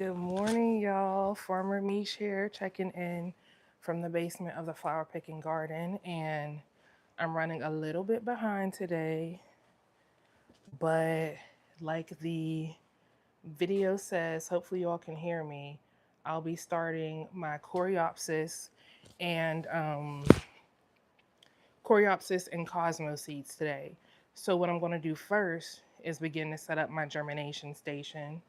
Good morning, y'all. Farmer Mish here, checking in from the basement of the flower picking garden. And I'm running a little bit behind today, but like the video says, hopefully y'all can hear me. I'll be starting my and Coreopsis and Cosmo seeds today. So what I'm going to do first is begin to set up my germination station.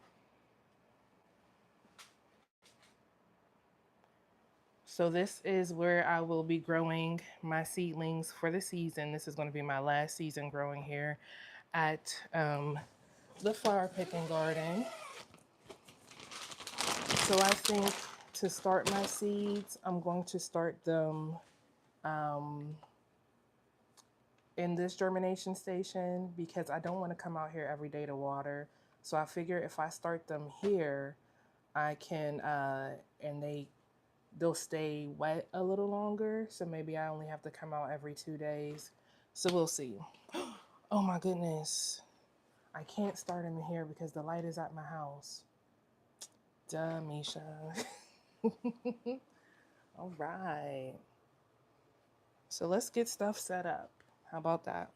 So this is where I will be growing my seedlings for the season. This is going to be my last season growing here at the flower picking garden. So I think to start my seeds, I'm going to start them um, in this germination station because I don't want to come out here every day to water. So I figure if I start them here, I can, and they'll stay wet a little longer. So maybe I only have to come out every 2 days. So we'll see. Oh my goodness. I can't start them in here because the light is at my house. Duh, Misha. All right. So let's get stuff set up. How about that?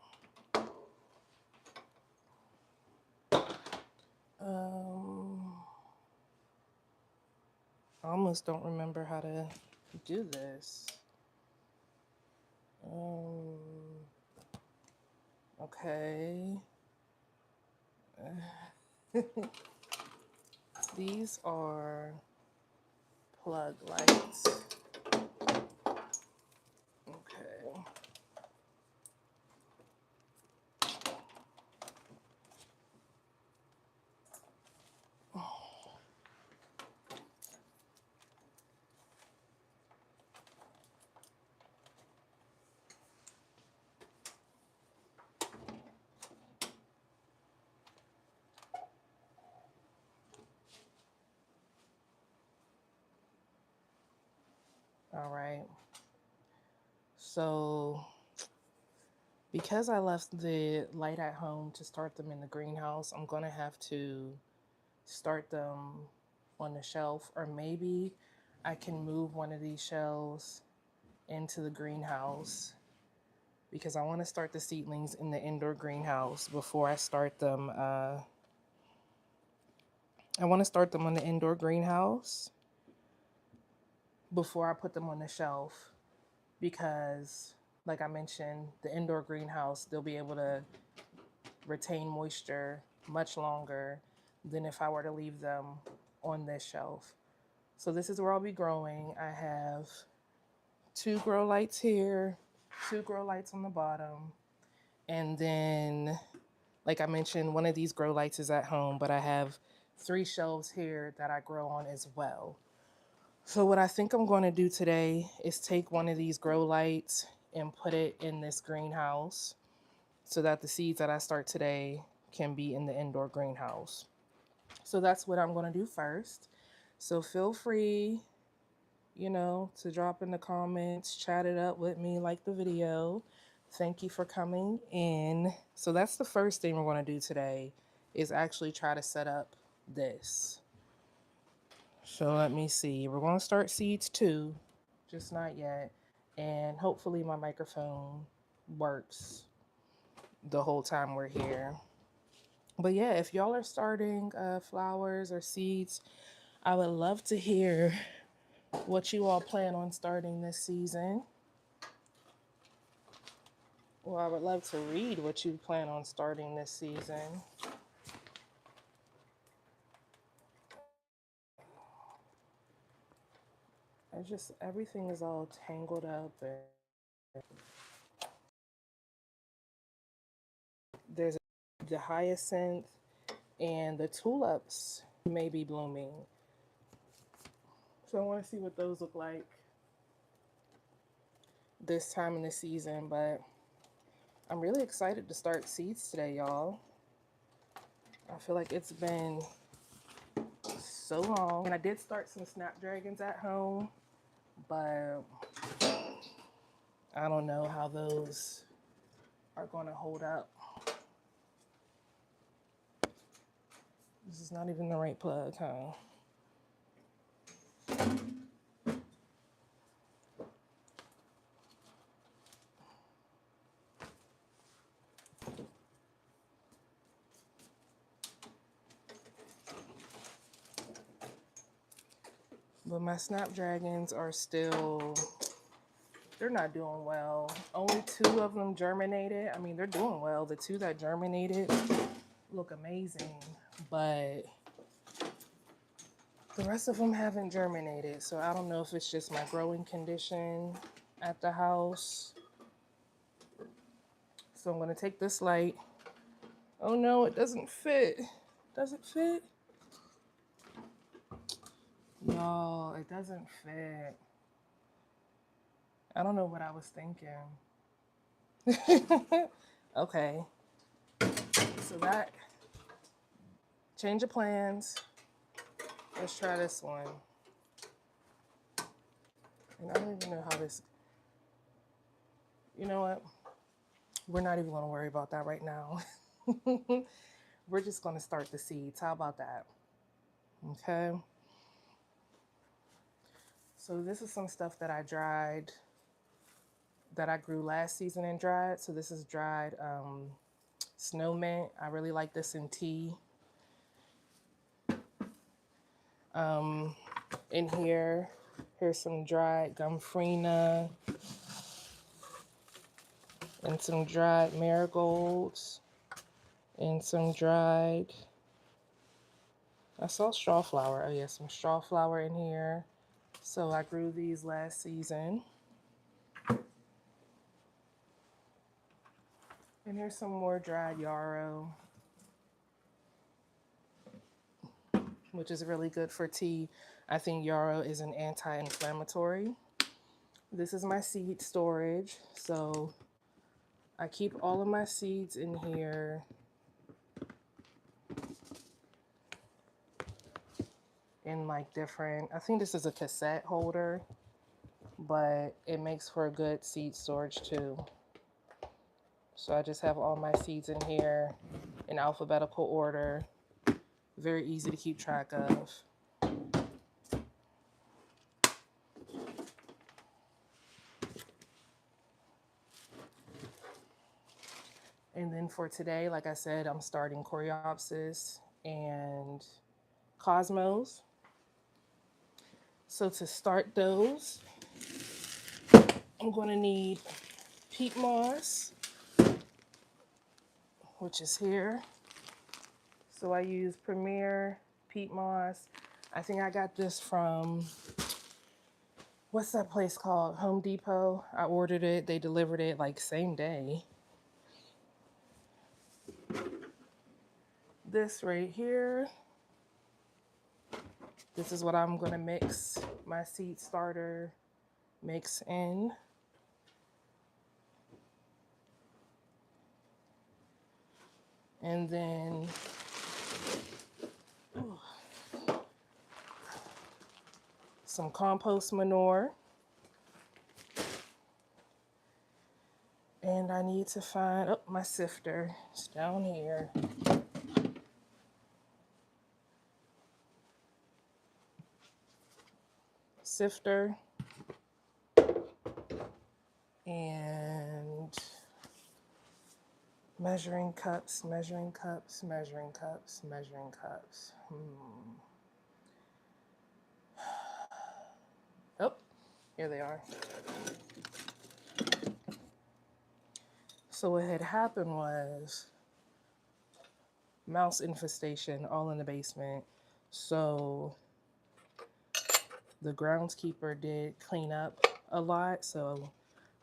I almost don't remember how to do this. Okay. These are plug lights. Okay. All right. So because I left the light at home to start them in the greenhouse, I'm going to have to start them on the shelf, or maybe I can move one of these shelves into the greenhouse because I want to start the seedlings in the indoor greenhouse before I start them. I want to start them on the indoor greenhouse before I put them on the shelf because, like I mentioned, the indoor greenhouse, they'll be able to retain moisture much longer than if I were to leave them on this shelf. So this is where I'll be growing. I have 2 grow lights here, 2 grow lights on the bottom, and then, like I mentioned, one of these grow lights is at home, but I have 3 shelves here that I grow on as well. So what I think I'm going to do today is take one of these grow lights and put it in this greenhouse so that the seeds that I start today can be in the indoor greenhouse. So that's what I'm going to do first. So feel free, to drop in the comments, chat it up with me, like the video. Thank you for coming in. So that's the first thing we're going to do today is actually try to set up this. So let me see. We're going to start seeds 2, just not yet. And hopefully my microphone works the whole time we're here. But yeah, if y'all are starting flowers or seeds, I would love to hear what you all plan on starting this season. Well, I would love to read what you plan on starting this season. Everything is all tangled up. And there's the hyacinth and the tulips may be blooming. So I want to see what those look like this time in the season, but I'm really excited to start seeds today, y'all. I feel like it's been so long. And I did start some snapdragons at home, but I don't know how those are going to hold up. This is not even the right plug, huh? But my snapdragons are still, they're not doing well. Only 2 of them germinated. I mean, they're doing well. The 2 that germinated look amazing, but the rest of them haven't germinated. So I don't know if it's just my growing condition at the house. So I'm gonna take this light. Oh no, it doesn't fit. Does it fit? No, it doesn't fit. I don't know what I was thinking. Okay. So that, change of plans. Let's try this one. And I don't even know how this, you know what? We're not even gonna worry about that right now. We're just gonna start the seeds. How about that? Okay. So this is some stuff that I dried, that I grew last season and dried. So this is dried snow mint. I really like this in tea. In here, here's some dried gomphrena and some dried marigolds and some dried, I saw straw flower. Oh yeah, some straw flower in here. So I grew these last season. And here's some more dried yarrow, which is really good for tea. I think yarrow is an anti-inflammatory. This is my seed storage. So I keep all of my seeds in here. In like different, I think this is a cassette holder, but it makes for a good seed storage too. So I just have all my seeds in here in alphabetical order. Very easy to keep track of. And then for today, like I said, I'm starting Coreopsis and Cosmos. So to start those, I'm going to need peat moss, which is here. So I use Premier peat moss. I think I got this from, what's that place called? Home Depot. I ordered it. They delivered it like same day. This right here. This is what I'm going to mix my seed starter mix in. And then some compost manure. And I need to find, oh, my sifter. It's down here. Sifter. And measuring cups, measuring cups, measuring cups, measuring cups. Oh, here they are. So what had happened was mouse infestation all in the basement. So the groundskeeper did clean up a lot. So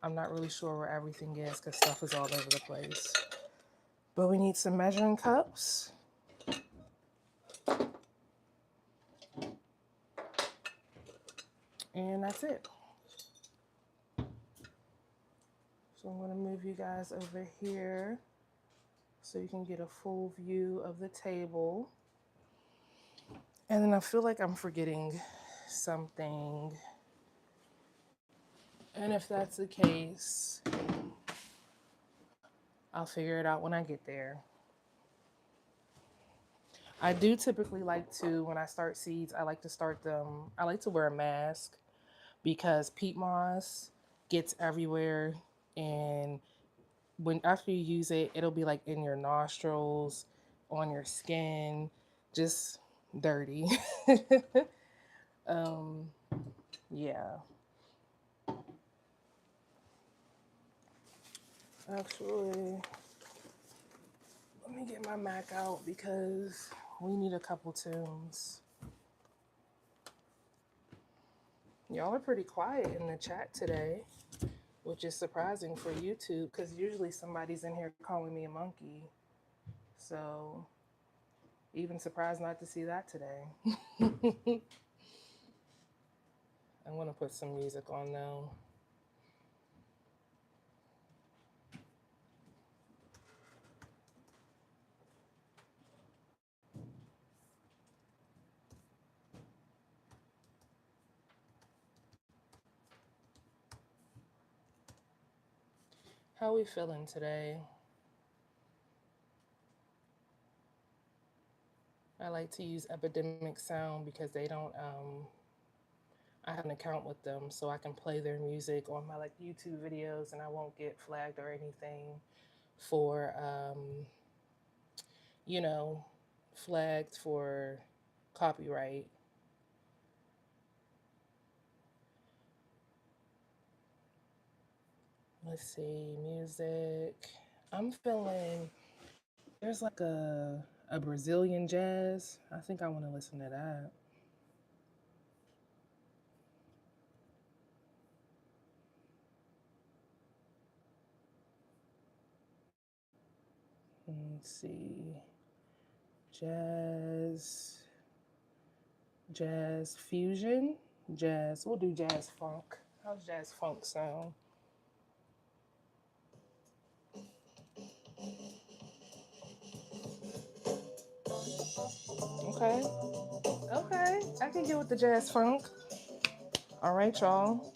I'm not really sure where everything is because stuff is all over the place. But we need some measuring cups. And that's it. So I'm going to move you guys over here so you can get a full view of the table. And then I feel like I'm forgetting something. And if that's the case, I'll figure it out when I get there. I do typically like to, when I start seeds, I like to start them, I like to wear a mask because peat moss gets everywhere. And when after you use it, it'll be like in your nostrils, on your skin, just dirty. um, yeah. Actually, let me get my Mac out because we need a couple tunes. Y'all are pretty quiet in the chat today, which is surprising for YouTube because usually somebody's in here calling me a monkey. So, even surprised not to see that today. I'm going to put some music on now. How are we feeling today? I like to use Epidemic Sound because they don't, I have an account with them so I can play their music on my like YouTube videos and I won't get flagged or anything for, you know, flagged for copyright. Let's see, music. I'm feeling there's like a Brazilian jazz. I think I want to listen to that. Let's see. Jazz, jazz fusion, jazz. We'll do jazz funk. How's jazz funk sound? Okay, okay. I can get with the jazz funk. All right, y'all.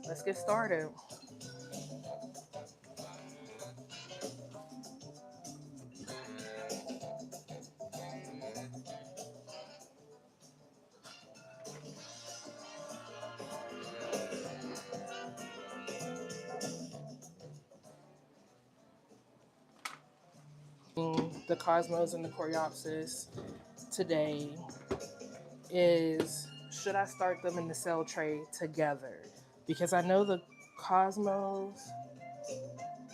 Let's get started. The cosmos and the Coreopsis today is should I start them in the cell tray together? Because I know the cosmos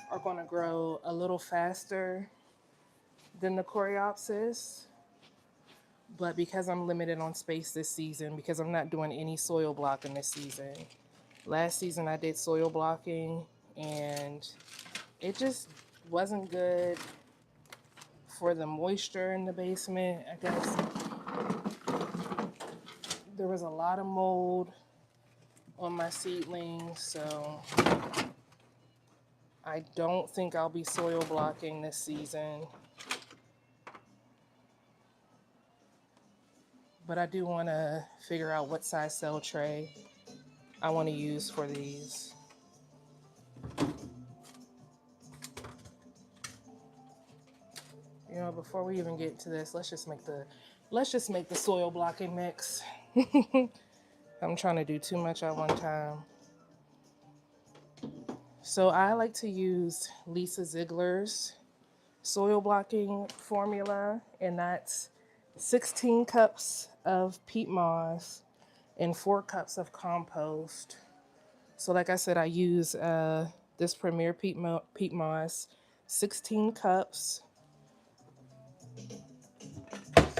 are going to grow a little faster than the Coreopsis, but because I'm limited on space this season, because I'm not doing any soil blocking this season. Last season I did soil blocking and it just wasn't good for the moisture in the basement. I guess there was a lot of mold on my seedlings, so I don't think I'll be soil blocking this season. But I do want to figure out what size cell tray I want to use for these. You know, before we even get to this, let's just make the soil blocking mix. I'm trying to do too much at one time. So I like to use Lisa Ziegler's soil blocking formula, and that's 16 cups of peat moss and 4 cups of compost. So like I said, I use this Premier peat moss, 16 cups.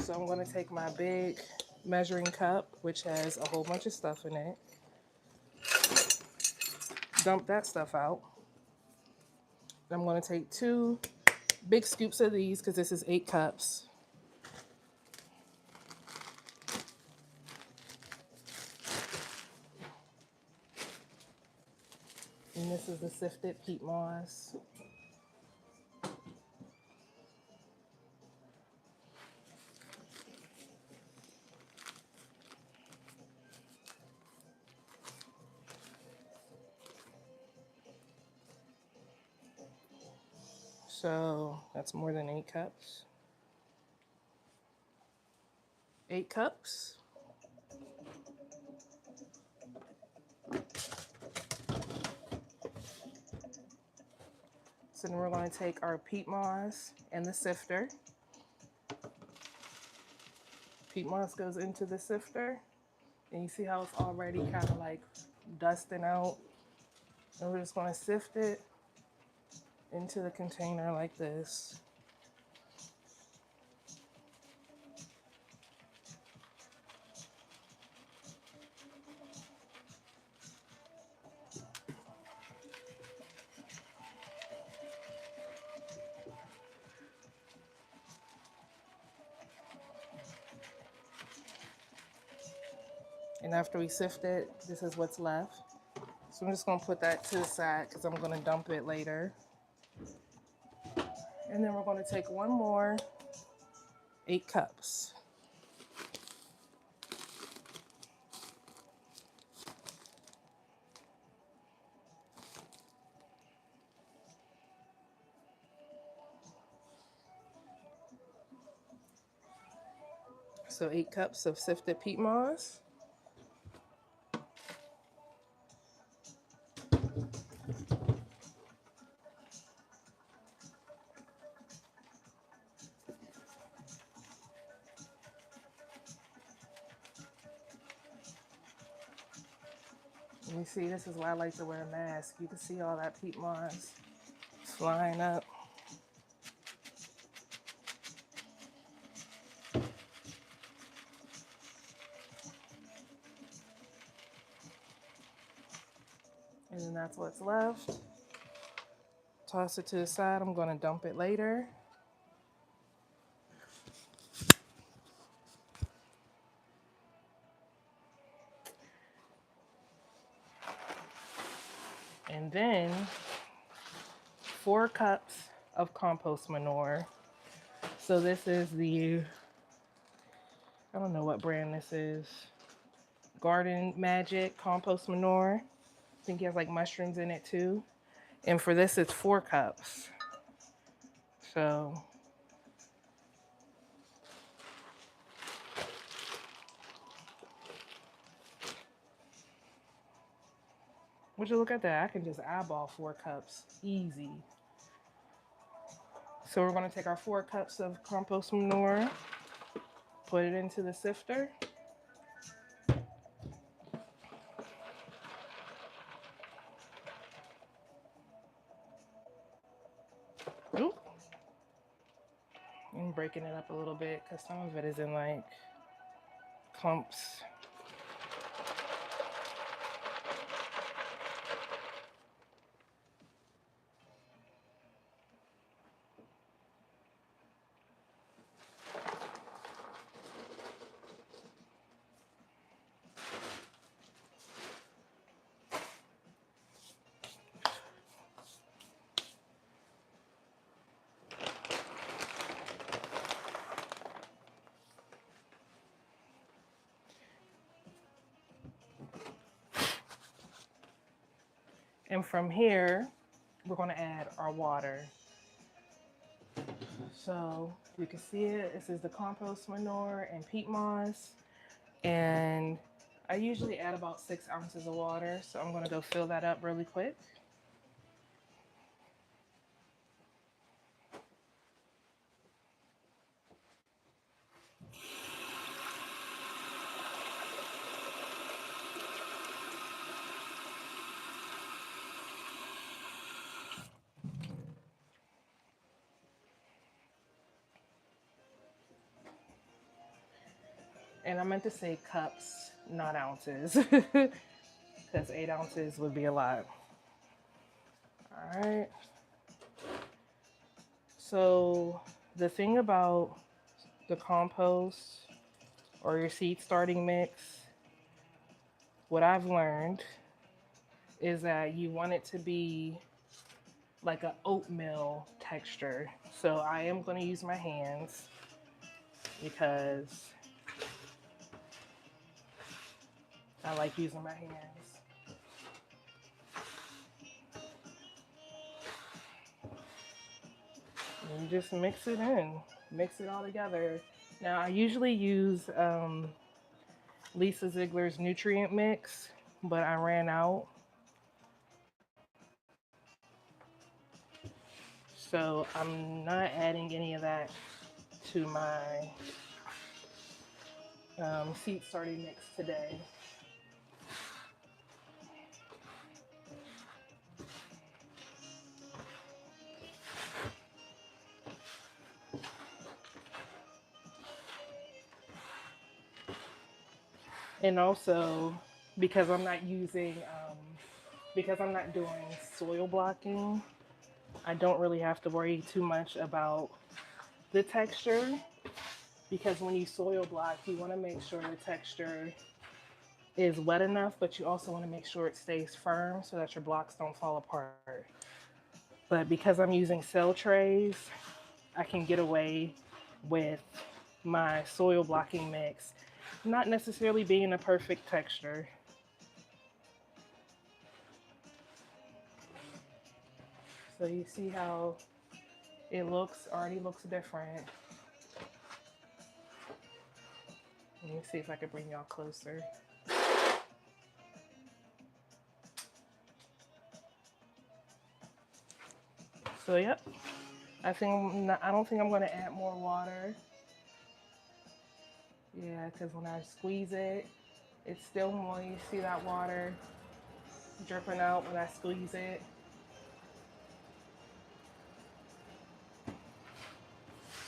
So I'm going to take my big measuring cup, which has a whole bunch of stuff in it, dump that stuff out. I'm going to take 2 big scoops of these because this is 8 cups. And this is the sifted peat moss. So that's more than 8 cups. 8 cups. So then we're going to take our peat moss and the sifter. Peat moss goes into the sifter, and you see how it's already kind of like dusting out. And we're just going to sift it into the container like this. And after we sift it, this is what's left. So I'm just going to put that to the side because I'm going to dump it later. And then we're going to take one more 8 cups. So 8 cups of sifted peat moss. And you see, this is why I like to wear a mask. You can see all that peat moss flying up. And then that's what's left. Toss it to the side. I'm going to dump it later. And then 4 cups of compost manure. So this is the, I don't know what brand this is. Garden Magic compost manure. I think it has like mushrooms in it too. And for this, it's 4 cups. So would you look at that? I can just eyeball 4 cups, easy. So we're going to take our 4 cups of compost manure, put it into the sifter. Oop. I'm breaking it up a little bit because some of it is in like clumps. And from here, we're going to add our water. So you can see it. This is the compost manure and peat moss. And I usually add about 6 ounces of water. So I'm going to go fill that up really quick. And I meant to say cups, not ounces, because 8 ounces would be a lot. All right. So the thing about the compost or your seed starting mix, what I've learned is that you want it to be like an oatmeal texture. So I am going to use my hands because I like using my hands. And you just mix it in, mix it all together. Now, I usually use Lisa Ziegler's nutrient mix, but I ran out. So I'm not adding any of that to my seed starting mix today. And also, because I'm not using, because I'm not doing soil blocking, I don't really have to worry too much about the texture. Because when you soil block, you want to make sure the texture is wet enough, but you also want to make sure it stays firm so that your blocks don't fall apart. But because I'm using cell trays, I can get away with my soil blocking mix not necessarily being a perfect texture. So you see how it already looks different. Let me see if I can bring y'all closer. So yep, I don't think I'm gonna add more water. Yeah, because when I squeeze it, it's still moist. See that water dripping out when I squeeze it?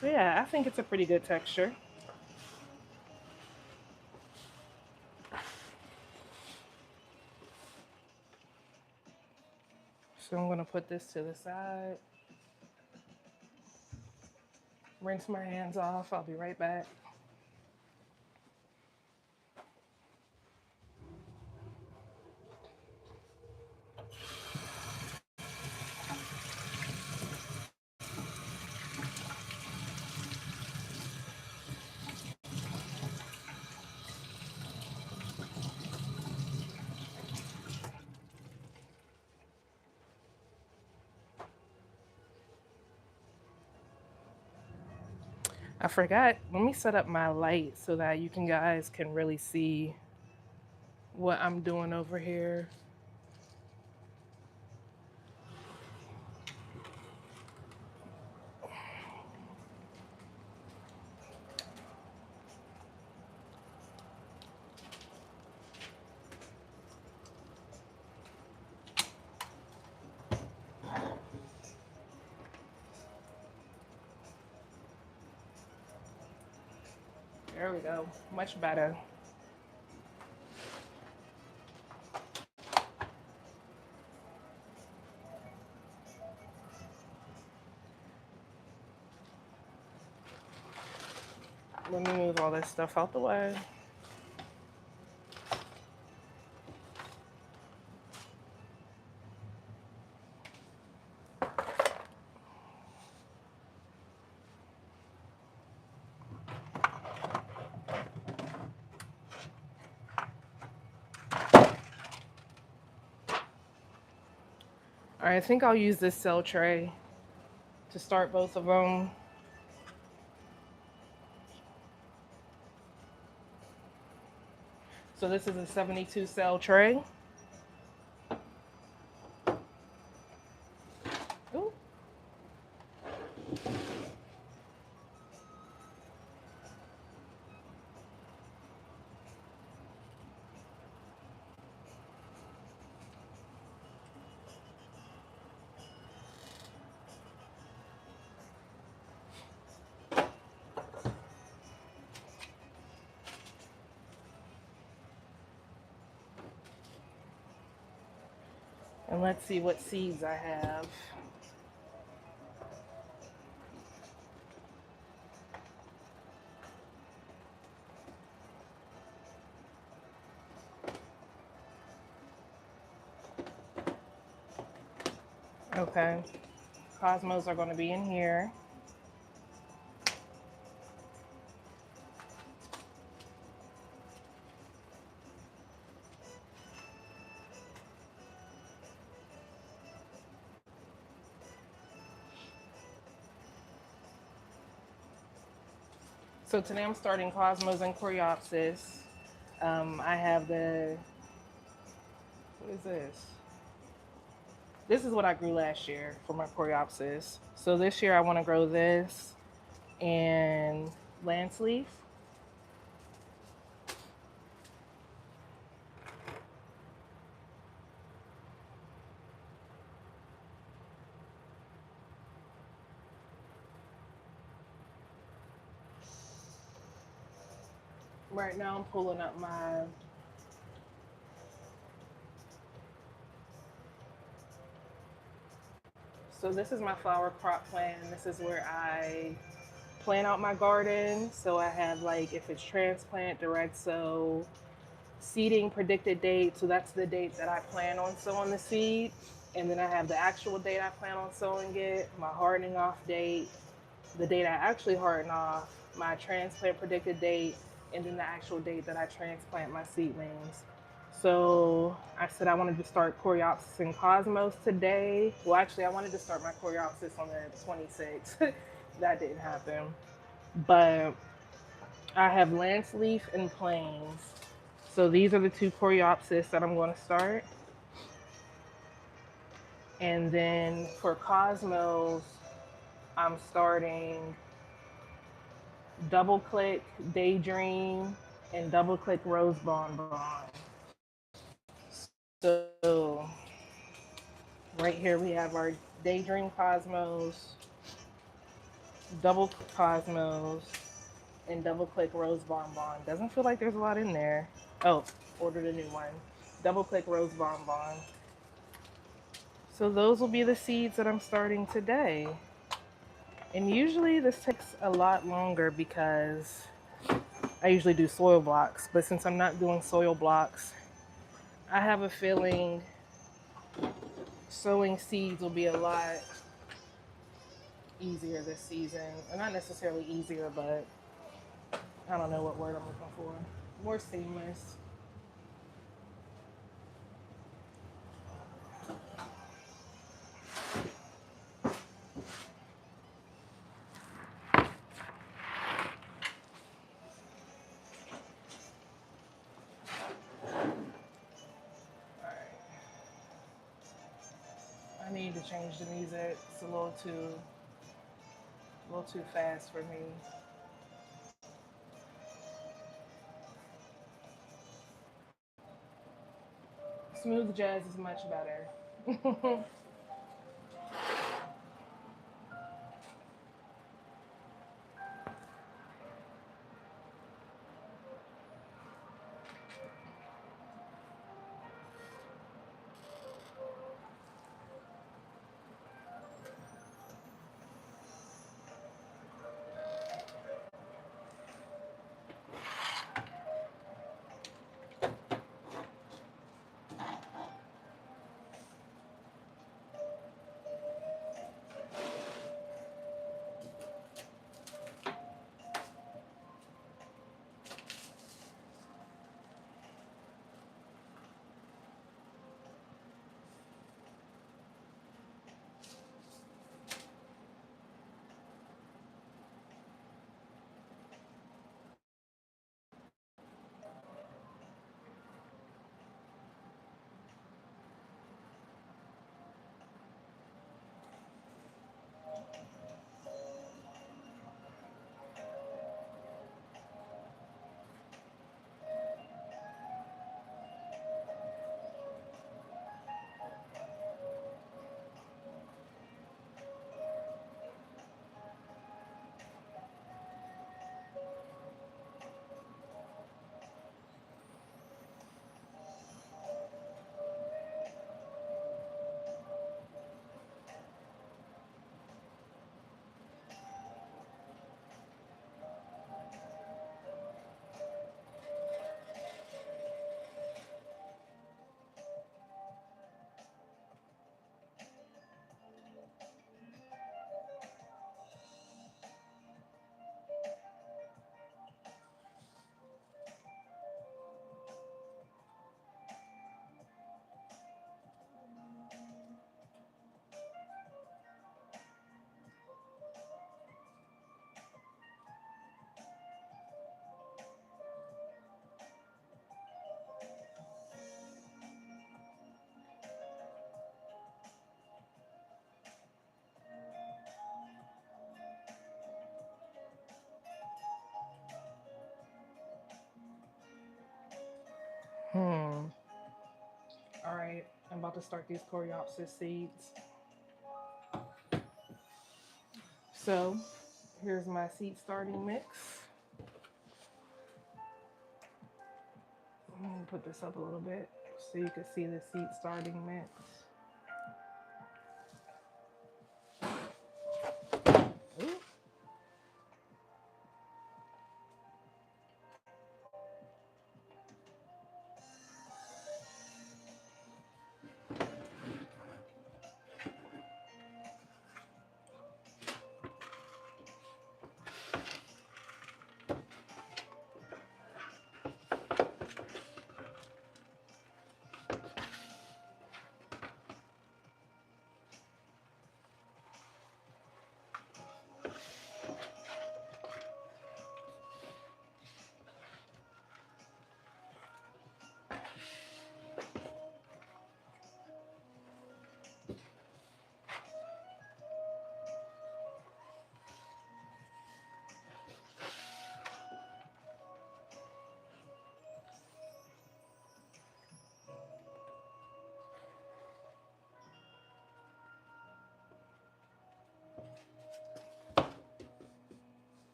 So yeah, I think it's a pretty good texture. So I'm gonna put this to the side. Rinse my hands off. I'll be right back. I forgot. Let me set up my light so that you guys can really see what I'm doing over here. There we go. Much better. Let me move all this stuff out the way. All right, I think I'll use this cell tray to start both of them. So this is a 72 cell tray. Ooh. And let's see what seeds I have. Okay, Cosmos are going to be in here. So today I'm starting Cosmos and Coreopsis. I have what is this? This is what I grew last year for my Coreopsis. So this year I want to grow this and lance leaf. Right now I'm pulling up so this is my flower crop plan. This is where I plan out my garden. So I have like if it's transplant, direct sow, seeding predicted date. So that's the date that I plan on sowing the seed. And then I have the actual date I plan on sowing it, my hardening off date, the date I actually harden off, my transplant predicted date, and then the actual date that I transplant my seedlings. So I said I wanted to start Coreopsis and Cosmos today. Well, actually, I wanted to start my Coreopsis on the 26th. That didn't happen. But I have Lance Leaf and Plains. So these are the two Coreopsis that I'm going to start. And then for Cosmos, I'm starting Double Click Daydream and Double Click Rose Bonbon. So right here we have our Daydream Cosmos, Double Click Cosmos, and Double Click Rose Bonbon. Doesn't feel like there's a lot in there. Oh, ordered a new one. Double Click Rose Bonbon. So those will be the seeds that I'm starting today. And usually this takes a lot longer because I usually do soil blocks, but since I'm not doing soil blocks, I have a feeling sowing seeds will be a lot easier this season. Or not necessarily easier, but I don't know what word I'm looking for. More seamless. I need to change the music. It's a little too fast for me. Smooth jazz is much better. All right, I'm about to start these Coreopsis seeds. So here's my seed starting mix. Let me put this up a little bit so you can see the seed starting mix. Ooh.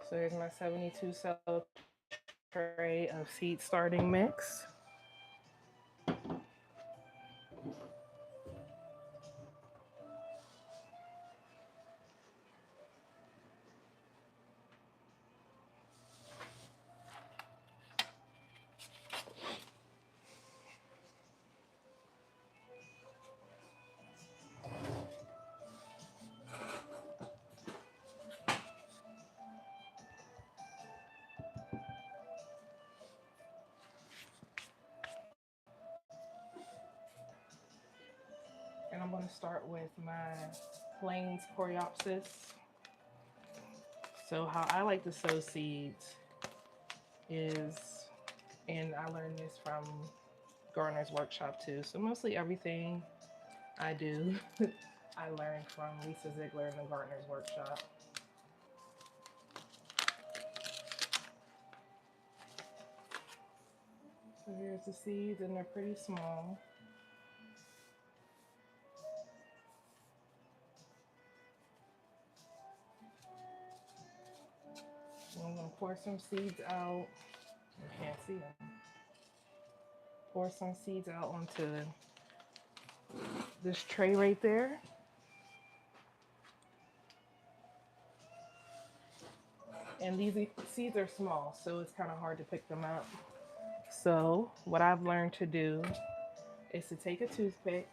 So here's my 72 cell tray of seed starting mix. And I'm going to start with my plains Coreopsis. So how I like to sow seeds is, and I learned this from Gardener's Workshop too. So mostly everything I do, I learned from Lisa Ziegler in the Gardener's Workshop. So here's the seeds, and they're pretty small. I'm going to pour some seeds out. You can't see them. Pour some seeds out onto this tray right there. And these seeds are small, so it's kind of hard to pick them up. So what I've learned to do is to take a toothpick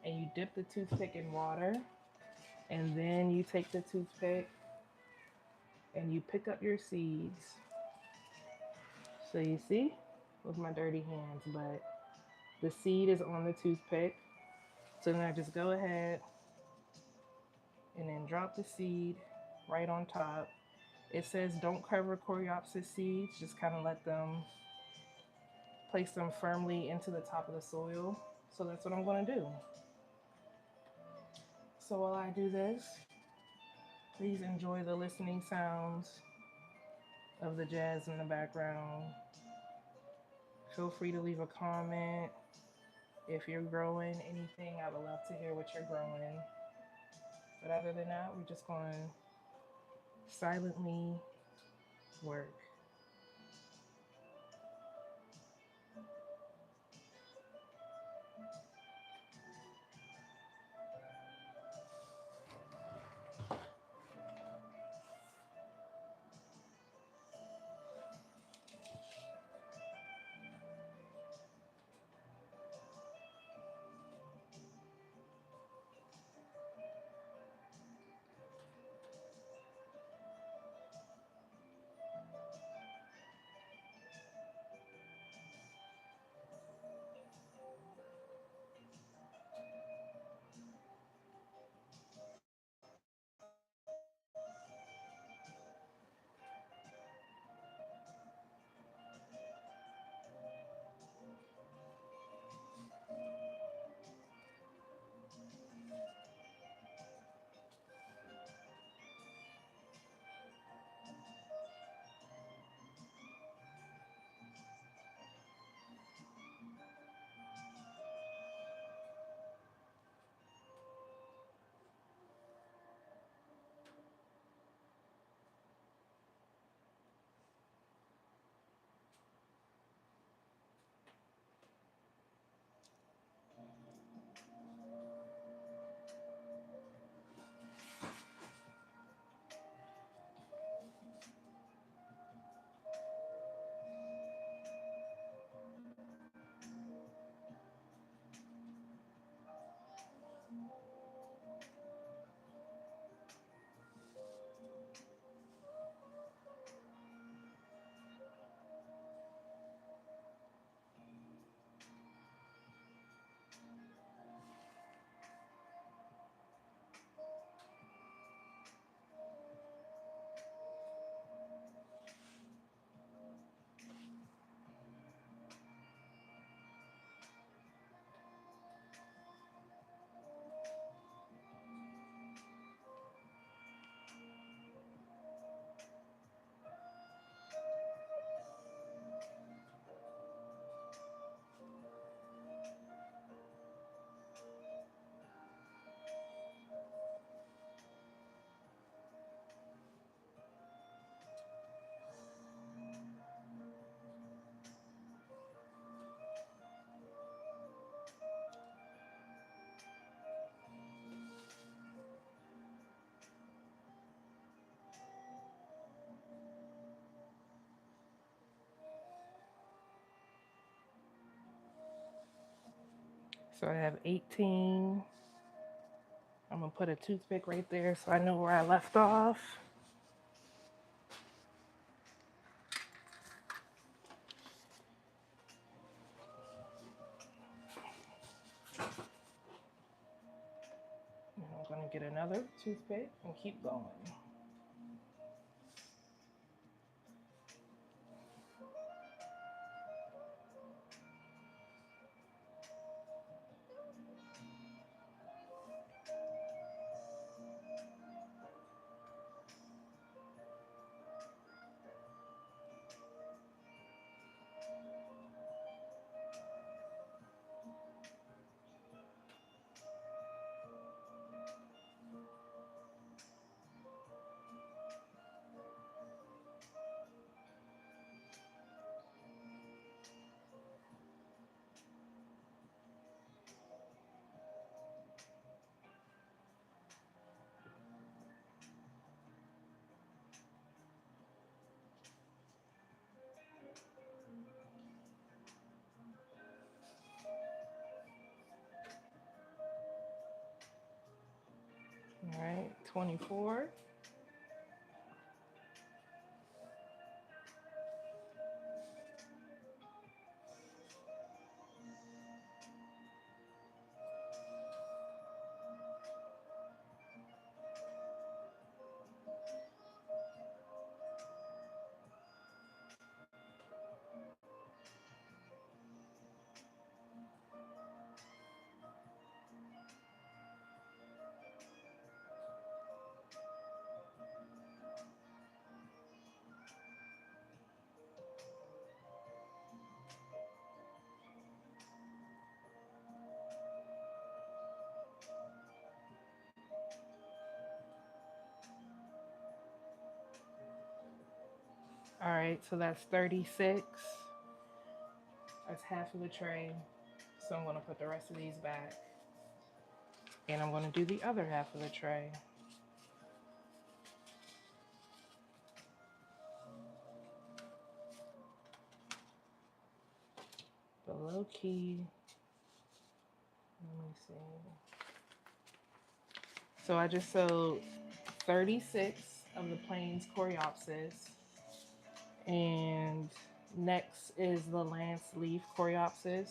and you dip the toothpick in water, and then you take the toothpick and you pick up your seeds. So you see, with my dirty hands, but the seed is on the toothpick. So then I just go ahead and then drop the seed right on top. It says don't cover Coreopsis seeds, just kind of let them, place them firmly into the top of the soil. So that's what I'm going to do. So while I do this, please enjoy the listening sounds of the jazz in the background. Feel free to leave a comment if you're growing anything. I would love to hear what you're growing. But other than that, we're just going to silently work. So I have 18. I'm gonna put a toothpick right there so I know where I left off. And I'm gonna get another toothpick and keep going. All right, 24. All right, so that's 36. That's half of the tray. So I'm gonna put the rest of these back. And I'm gonna do the other half of the tray. But low key, let me see. So I just sewed 36 of the plains Coreopsis. And next is the lance leaf Coreopsis.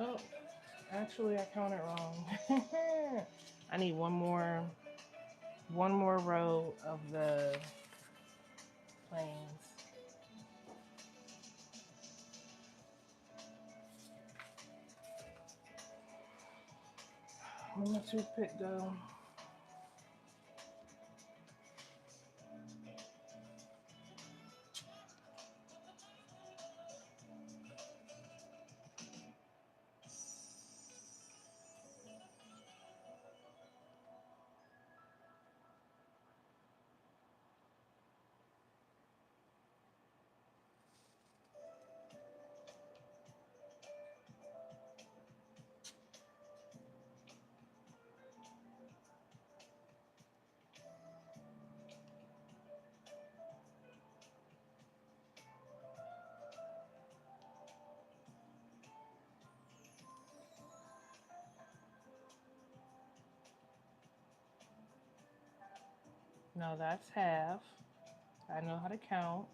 Oh, actually I counted wrong. I need one more row of the plains. Where my toothpick go? No, that's half. I know how to count.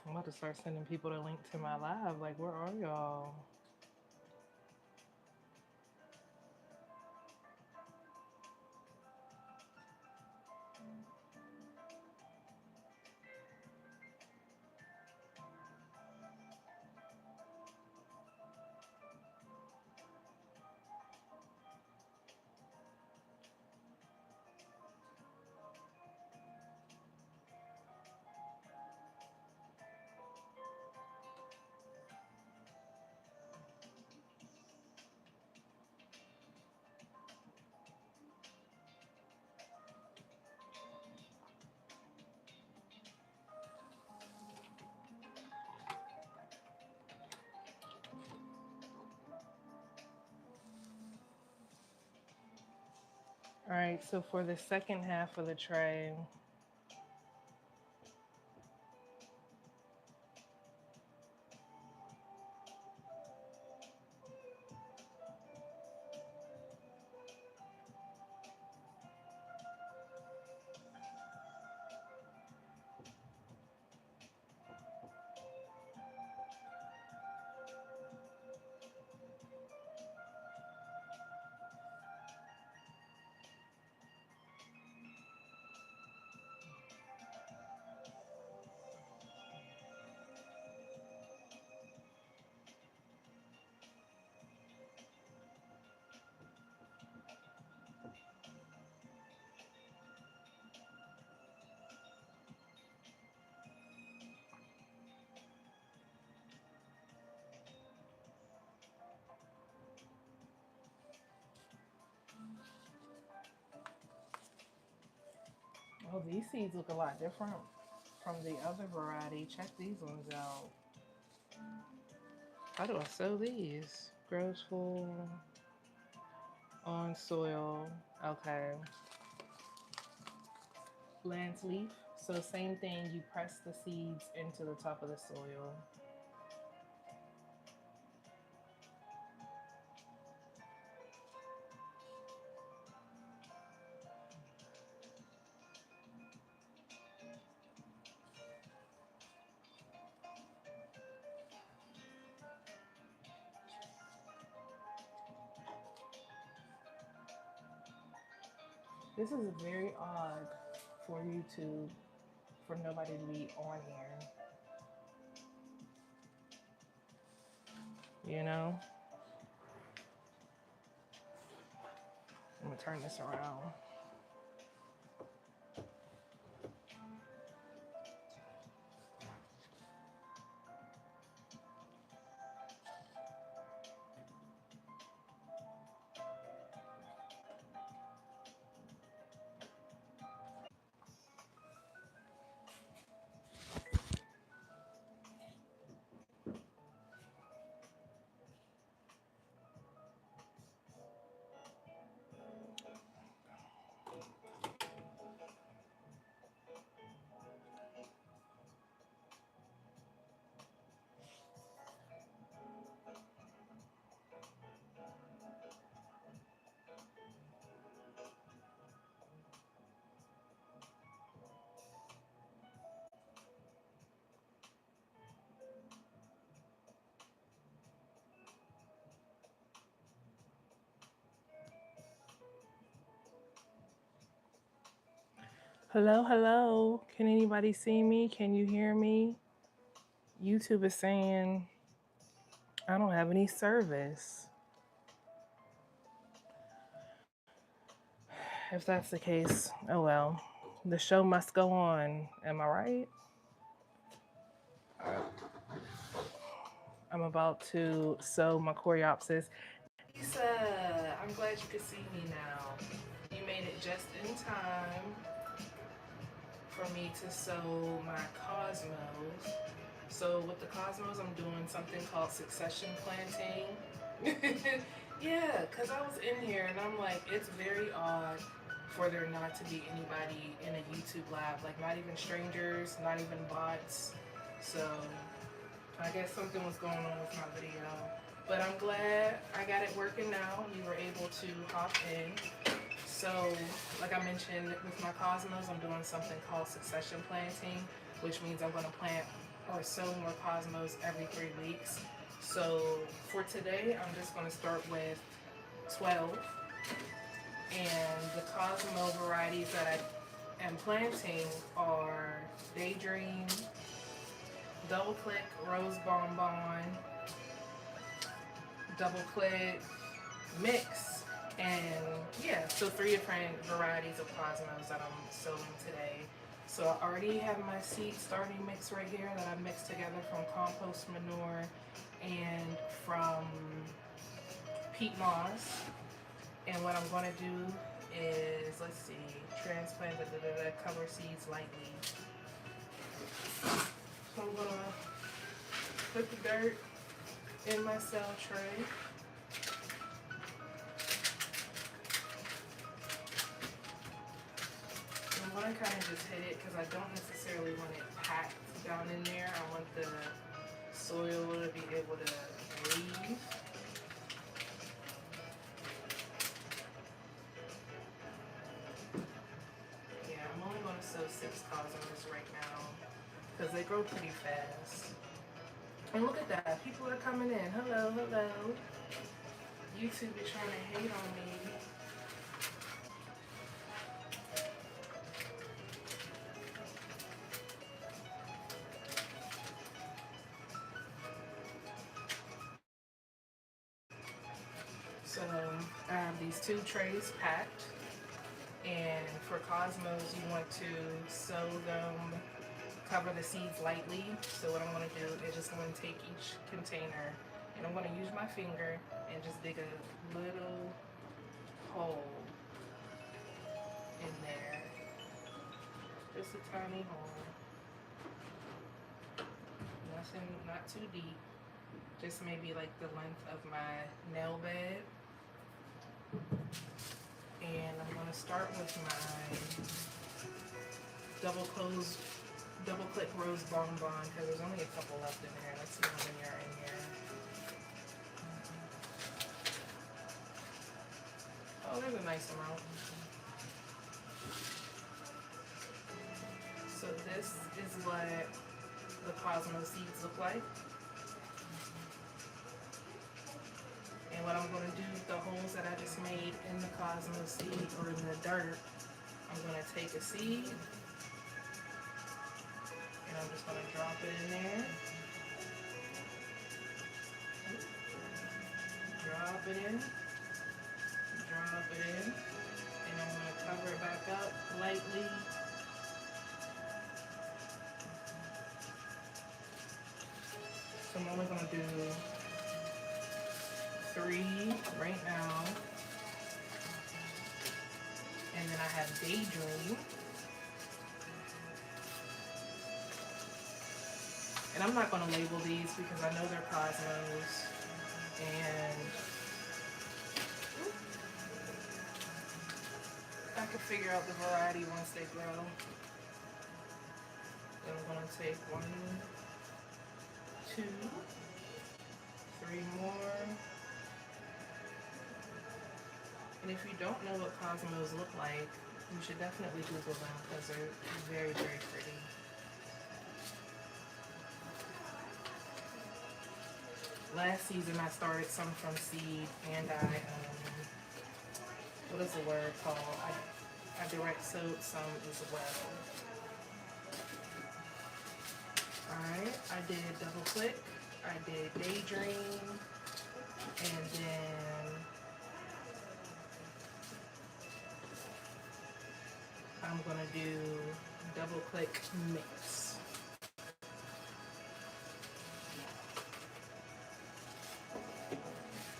I'm about to start sending people the link to my live. Like, where are y'all? All right, so for the second half of the tray, oh, these seeds look a lot different from the other variety. Check these ones out. How do I sow these? Grows full on soil. Okay. Lance leaf. So same thing, you press the seeds into the top of the soil. This is very odd for YouTube, for nobody to be on here. You know? I'm gonna turn this around. Hello, hello. Can anybody see me? Can you hear me? YouTube is saying I don't have any service. If that's the case, oh well. The show must go on. Am I right? I'm about to sow my Coreopsis. Lisa, I'm glad you could see me now. You made it just in time. for me to sow my cosmos. So with the cosmos, I'm doing something called succession planting. Yeah, because I was in here and I'm like, it's very odd for there not to be anybody in a YouTube live, like not even strangers, not even bots. So I guess something was going on with my video. But I'm glad I got it working now. You were able to hop in. So, like I mentioned, with my cosmos, I'm doing something called succession planting, which means I'm going to plant or sow more cosmos every 3 weeks. So, for today, I'm just going to start with 12. And the cosmo varieties that I am planting are Daydream, Double Click, Rose Bonbon, Double Click, Mix, and yeah, so 3 different varieties of cosmos that I'm sowing today. So I already have my seed starting mix right here that I mixed together from compost manure and from peat moss. And what I'm going to do is, let's see, transplant the cover seeds lightly. So I'm going to put the dirt in my cell tray. I'm going to kind of just hit it because I don't necessarily want it packed down in there. I want the soil to be able to breathe. Yeah, I'm only going to sow 6 cosmos right now because they grow pretty fast. And look at that, people are coming in. Hello, hello. YouTube is trying to hate on me. So I have these 2 trays packed, and for cosmos you want to sow them, cover the seeds lightly. So what I'm going to do is just going to take each container and I'm going to use my finger and just dig a little hole in there, just a tiny hole, nothing, not too deep, just maybe like the length of my nail bed. And I'm going to start with my double click rose bonbon because there's only a couple left in there. Let's see how many are in here. Oh, there's a nice amount. So this is what the cosmo seeds look like. And what I'm going to do with the holes that I just made in the cosmo seed or in the dirt, I'm going to take a seed and I'm just going to drop it in there. Drop it in. Drop it in. And I'm going to cover it back up lightly. So I'm only going to do 3 right now. And then I have Daydream. And I'm not going to label these because I know they're cosmos. And I can figure out the variety once they grow. Then I'm going to take 1, 2, 3 more. And if you don't know what cosmos look like, you should definitely Google them because they're very, very pretty. Last season I started some from seed and I, what is the word called? I direct sowed some as well. Alright, I did double click, I did Daydream, and then I'm gonna do double click mix.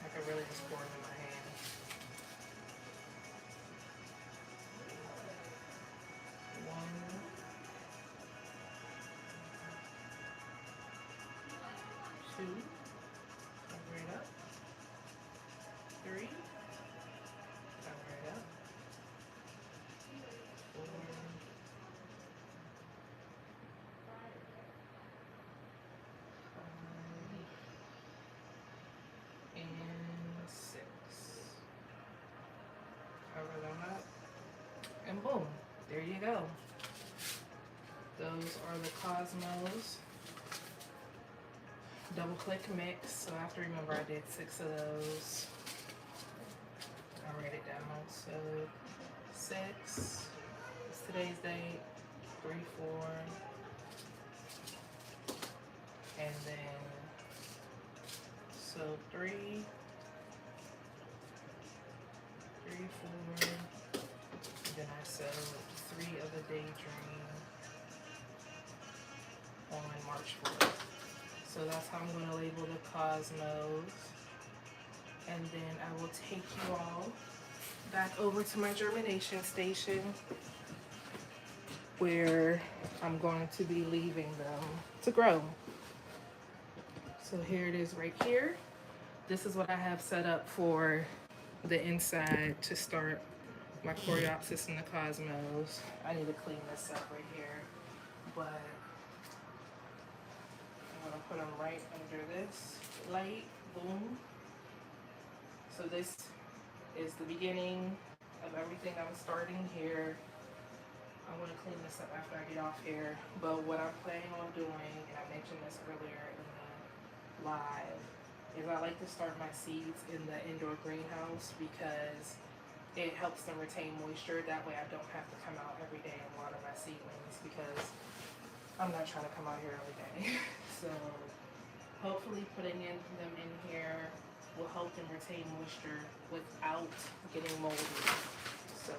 I can really just pour them in my hand. One, 2, cover it up, 3, cover it up, 4, and 6. Cover them up, and boom, there you go. Those are the Cosmos double click mix. So I have to remember I did 6 of those. I'll write it down. So 6, it's today's date, 3, 4, and then so 3, 3, 4, and then I sewed 3 of the Daydream on March 4th. So that's how I'm going to label the Cosmos. And then I will take you all back over to my germination station where I'm going to be leaving them to grow. So here it is right here. This is what I have set up for the inside to start my Coreopsis and the Cosmos. I need to clean this up right here, but I'm gonna put them right under this light, boom. So this is the beginning of everything I'm starting here. I want to clean this up after I get off here, but what I'm planning on doing, and I mentioned this earlier in the live, is I like to start my seeds in the indoor greenhouse because it helps them retain moisture. That way I don't have to come out every day and water my seedlings because I'm not trying to come out here every day. So hopefully putting them in here will help them retain moisture without getting moldy. So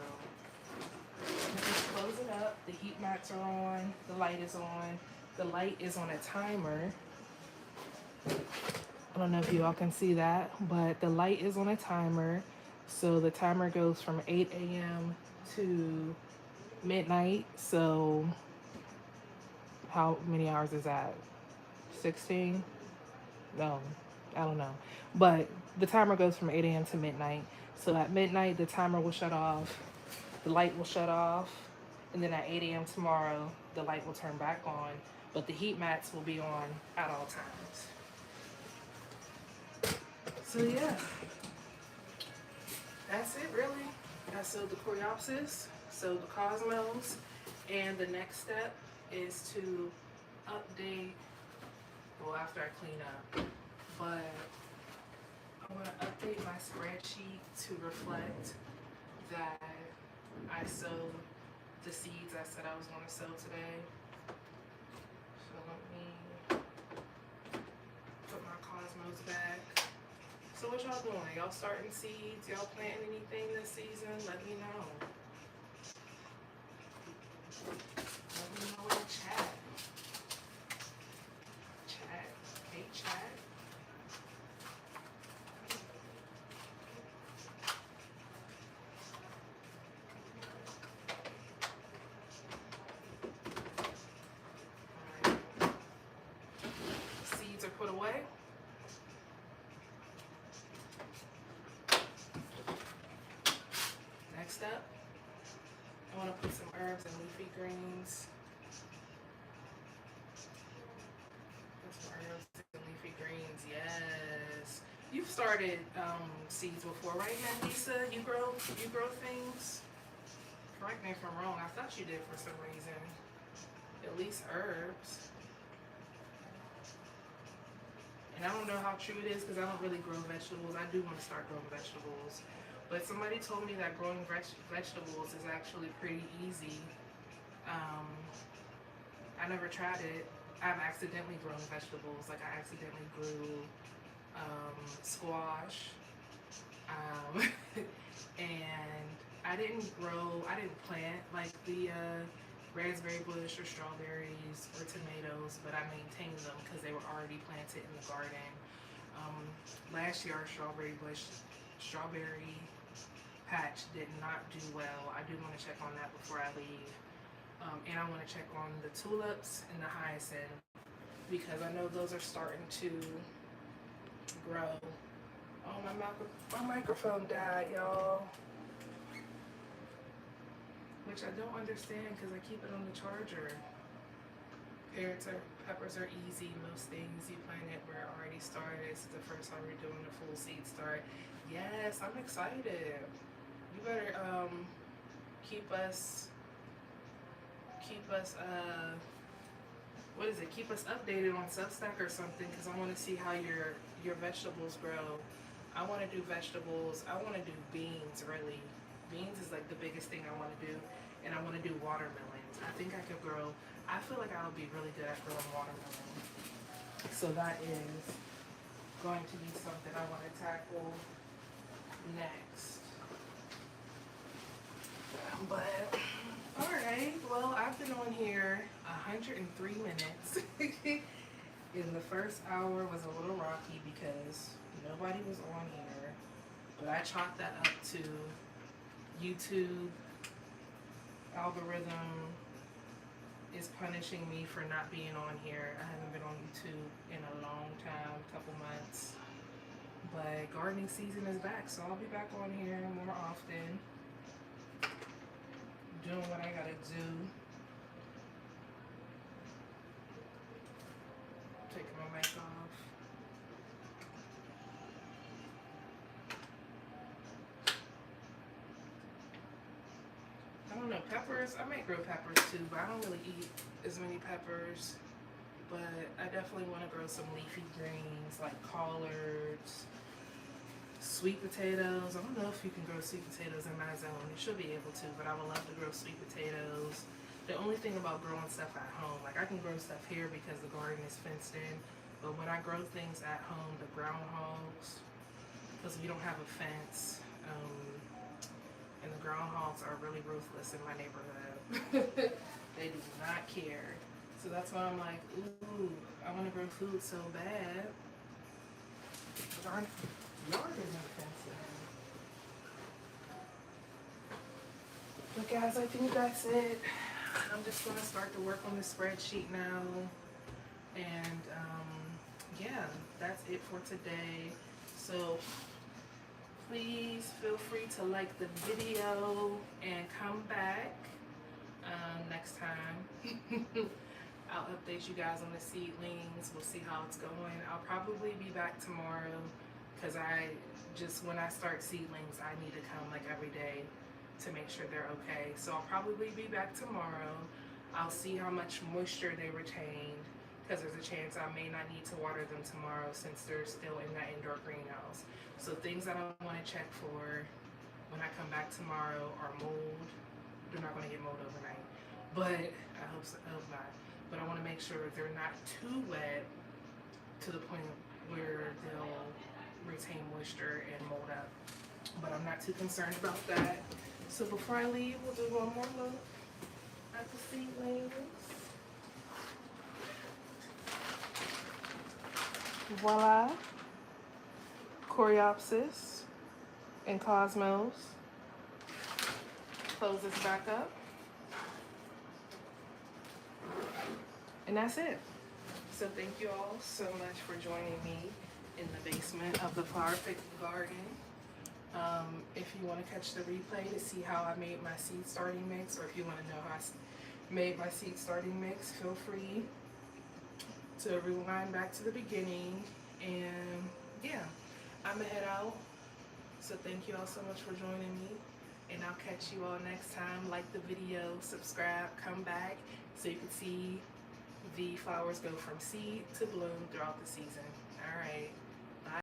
just close it up. The heat mats are on. The light is on. The light is on a timer. I don't know if you all can see that, but the light is on a timer. So the timer goes from 8 a.m. to midnight. So how many hours is that? 16? No, I don't know. But the timer goes from 8 a.m. to midnight. So at midnight, the timer will shut off. The light will shut off. And then at 8 a.m. tomorrow, the light will turn back on. But the heat mats will be on at all times. So yeah, that's it really. I sewed the Coreopsis, sewed the Cosmos, and the next step is to update, well after I clean up, but I'm going to update my spreadsheet to reflect that I sewed the seeds I said I was going to sow today. So let me put my Cosmos back. So what y'all doing? Y'all starting seeds? Y'all planting anything this season? Let me know. Let me know in the chat. Chat. Hey, chat. Alright. Seeds are put away. Next up, I want to put some herbs and leafy greens. Put some herbs and leafy greens, yes. You've started seeds before, right, Lisa? You grow things? Correct me if I'm wrong. I thought you did for some reason. At least herbs. And I don't know how true it is because I don't really grow vegetables. I do want to start growing vegetables. But somebody told me that growing vegetables is actually pretty easy. I never tried it. I've accidentally grown vegetables. Like I accidentally grew squash. And I didn't plant like the raspberry bush or strawberries or tomatoes, but I maintained them because they were already planted in the garden. Last year our strawberry patch did not do well. I do want to check on that before I leave. And I want to check on the tulips and the hyacinth because I know those are starting to grow. Oh, my microphone died, y'all. Which I don't understand because I keep it on the charger. Peppers are easy. Most things you planted were already started. This is the first time we're doing a full seed start. Yes, I'm excited. You better keep us what is it? Keep us updated on Substack or something, because I want to see how your vegetables grow. I want to do vegetables. I want to do beans, really. Beans is like the biggest thing I want to do, and I want to do watermelons. I think I could grow. I feel like I would be really good at growing watermelon. So that is going to be something I want to tackle next. But alright, well, I've been on here 103 minutes. And the first hour was a little rocky because nobody was on here. But I chalked that up to YouTube algorithm is punishing me for not being on here. I haven't been on YouTube in a long time, couple months. But gardening season is back, so I'll be back on here more often, doing what I gotta do. Taking my mic off. I don't know, peppers, I might grow peppers too, but I don't really eat as many peppers. But I definitely want to grow some leafy greens like collards, sweet potatoes. I don't know if you can grow sweet potatoes in my zone. You should be able to, but I would love to grow sweet potatoes. The only thing about growing stuff at home, like I can grow stuff here because the garden is fenced in, but when I grow things at home, the groundhogs, because we don't have a fence, and the groundhogs are really ruthless in my neighborhood. They do not care. So that's why I'm like, ooh, I want to grow food so bad. But our yard isn't fenced in. But guys, I think that's it. I'm just going to start to work on the spreadsheet now. And yeah, that's it for today. So please feel free to like the video and come back next time. I'll update you guys on the seedlings. We'll see how it's going. I'll probably be back tomorrow because when I start seedlings, I need to come like every day to make sure they're okay. So I'll probably be back tomorrow. I'll see how much moisture they retained, because there's a chance I may not need to water them tomorrow since they're still in that indoor greenhouse. So things that I want to check for when I come back tomorrow are mold. They're not going to get mold overnight, but I hope not. But I want to make sure they're not too wet to the point where they'll retain moisture and mold up. But I'm not too concerned about that. So before I leave, we'll do one more look at the seedlings. Voila. Coreopsis and Cosmos. Close this back up. And that's it. So thank you all so much for joining me in the basement of the flower picking garden. If you want to catch the replay to see how I made my seed starting mix, or if you want to know how I made my seed starting mix, feel free to rewind back to the beginning. And yeah, I'm gonna head out. So thank you all so much for joining me, and I'll catch you all next time. Like the video, subscribe, come back so you can see the flowers go from seed to bloom throughout the season. All right.